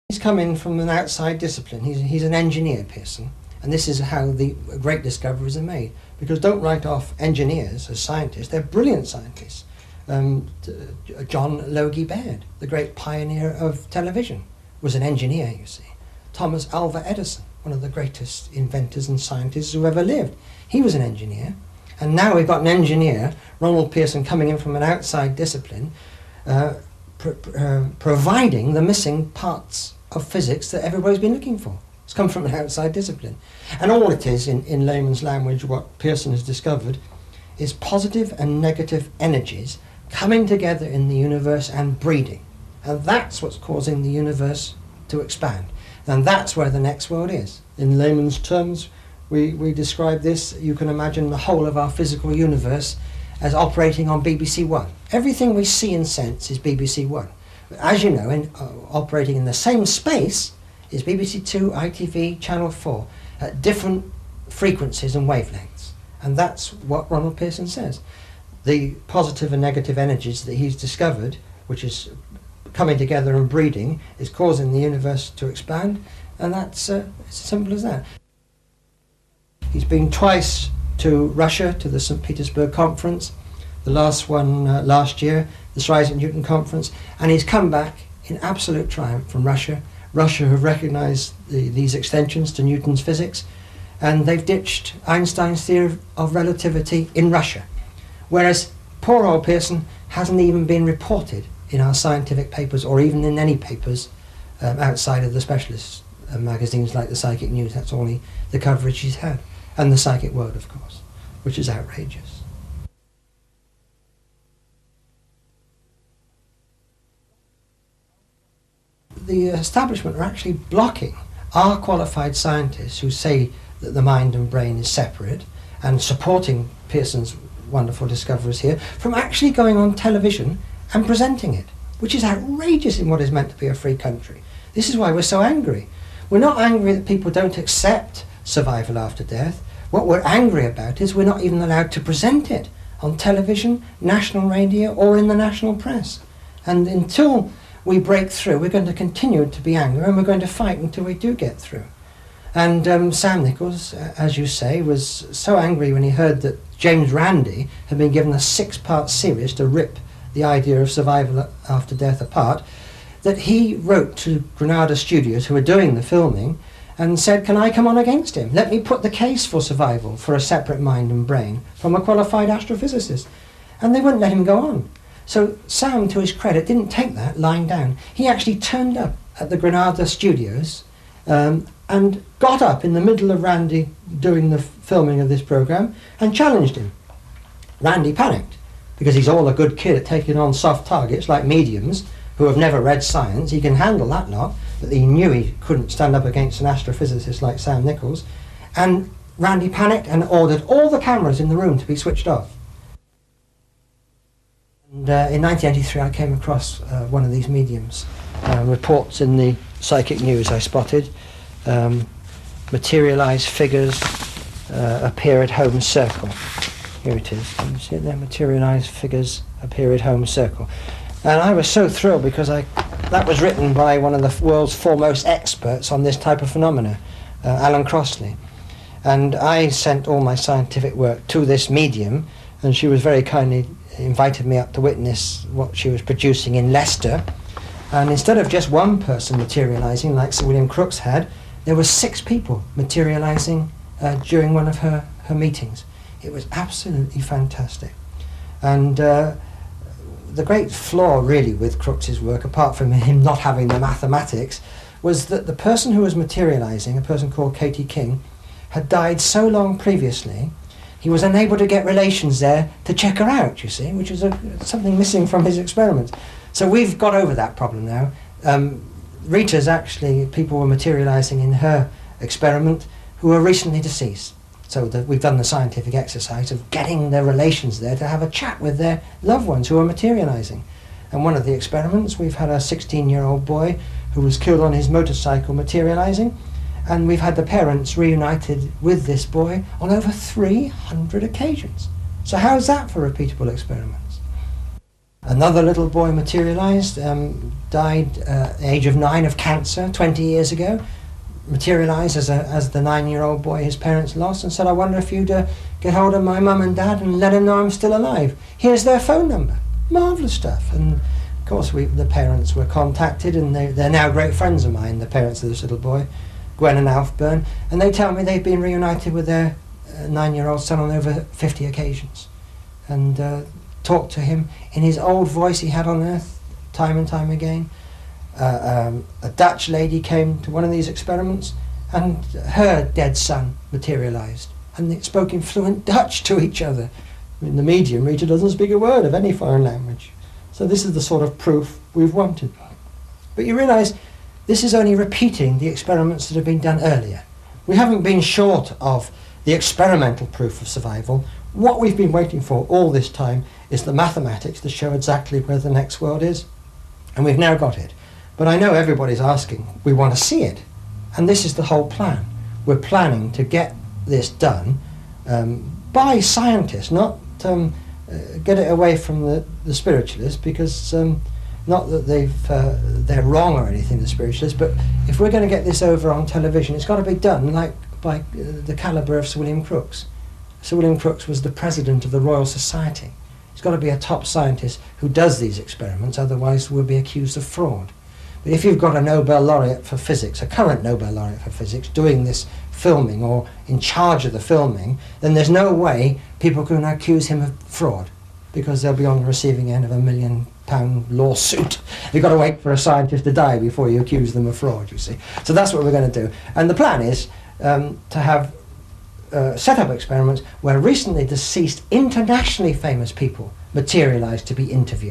He's come in from an outside discipline. He's an engineer, Pearson, and this is how the great discoveries are made. Because don't write off engineers as scientists, they're brilliant scientists. John Logie Baird, the great pioneer of television, was an engineer, you see. Thomas Alva Edison, one of the greatest inventors and scientists who ever lived, he was an engineer. And now we've got an engineer, Ronald Pearson, coming in from an outside discipline, providing the missing parts of physics that everybody's been looking for. It's come from an outside discipline. And all it is, in layman's language, what Pearson has discovered, is positive and negative energies coming together in the universe and breeding. And that's what's causing the universe to expand. And that's where the next world is. In layman's terms, we describe this, you can imagine the whole of our physical universe as operating on BBC One. Everything we see and sense is BBC One. As you know, operating in the same space is BBC Two, ITV, Channel 4, at different frequencies and wavelengths. And that's what Ronald Pearson says. The positive and negative energies that he's discovered, which is coming together and breeding, is causing the universe to expand, and that's it's as simple as that. He's been twice to Russia, to the St. Petersburg conference, the last one last year, the Isaac Newton conference, and he's come back in absolute triumph from Russia. Russia have recognised these extensions to Newton's physics, and they've ditched Einstein's theory of relativity in Russia. Whereas poor old Pearson hasn't even been reported in our scientific papers, or even in any papers outside of the specialist magazines like the Psychic News. That's only the coverage he's had. And the Psychic World, of course, which is outrageous. The establishment are actually blocking our qualified scientists who say that the mind and brain is separate, and supporting Pearson's wonderful discoveries here, from actually going on television and presenting it, which is outrageous in what is meant to be a free country. This is why we're so angry. We're not angry that people don't accept survival after death. What we're angry about is we're not even allowed to present it on television, national radio, or in the national press. And until we break through, we're going to continue to be angry, and we're going to fight until we do get through. And Sam Nichols, as you say, was so angry when he heard that James Randi had been given a 6-part series to rip the idea of survival after death apart, that he wrote to Granada Studios, who were doing the filming, and said, can I come on against him? Let me put the case for survival, for a separate mind and brain, from a qualified astrophysicist. And they wouldn't let him go on. So Sam, to his credit, didn't take that lying down. He actually turned up at the Granada Studios and got up in the middle of Randy doing the filming of this programme and challenged him. Randy panicked, because he's all a good kid at taking on soft targets like mediums who have never read science. He can handle that lot, but he knew he couldn't stand up against an astrophysicist like Sam Nichols. And Randy panicked and ordered all the cameras in the room to be switched off. And in 1983 I came across one of these mediums. Reports in the Psychic News I spotted. Materialised figures appear at home circle. Here it is. Can you see it there? Materialised figures appear at home circle. And I was so thrilled because that was written by one of the world's foremost experts on this type of phenomena, Alan Crossley. And I sent all my scientific work to this medium, and she was very kindly invited me up to witness what she was producing in Leicester. And instead of just one person materialising like Sir William Crookes had, there were 6 people materialising during one of her meetings. It was absolutely fantastic. And the great flaw really with Crookes' work, apart from him not having the mathematics, was that the person who was materialising, a person called Katie King, had died so long previously, he was unable to get relations there to check her out, you see, which is something missing from his experiments. So we've got over that problem now. Rita's actually, people were materialising in her experiment who were recently deceased. So we've done the scientific exercise of getting their relations there to have a chat with their loved ones who are materialising. And one of the experiments, we've had a 16-year-old boy who was killed on his motorcycle materialising, and we've had the parents reunited with this boy on over 300 occasions. So how's that for repeatable experiments? Another little boy materialised, died at the age of 9 of cancer 20 years ago. Materialised as the 9-year-old boy his parents lost, and said, I wonder if you'd get hold of my mum and dad and let them know I'm still alive. Here's their phone number. Marvellous stuff. And of course the parents were contacted, and they're now great friends of mine, the parents of this little boy, Gwen and Alf Byrne, and they tell me they've been reunited with their 9-year-old son on over 50 occasions, and talked to him in his old voice he had on earth time and time again. A Dutch lady came to one of these experiments, and her dead son materialised, and they spoke in fluent Dutch to each other. I mean, the medium reader doesn't speak a word of any foreign language. So this is the sort of proof we've wanted. But you realise this is only repeating the experiments that have been done earlier. We haven't been short of the experimental proof of survival. What we've been waiting for all this time is the mathematics to show exactly where the next world is. And we've now got it. But I know everybody's asking, we want to see it. And this is the whole plan. We're planning to get this done by scientists, not get it away from the spiritualists, because not that they're wrong or anything, the spiritualists, but if we're going to get this over on television, it's got to be done like by the calibre of Sir William Crookes. Sir William Crookes was the president of the Royal Society. It's got to be a top scientist who does these experiments, otherwise we'll be accused of fraud. But if you've got a Nobel laureate for physics, a current Nobel laureate for physics, doing this filming or in charge of the filming, then there's no way people can accuse him of fraud, because they'll be on the receiving end of a £1 million lawsuit. You've got to wait for a scientist to die before you accuse them of fraud, you see. So that's what we're going to do. And the plan is to have set up experiments where recently deceased, internationally famous people materialise to be interviewed.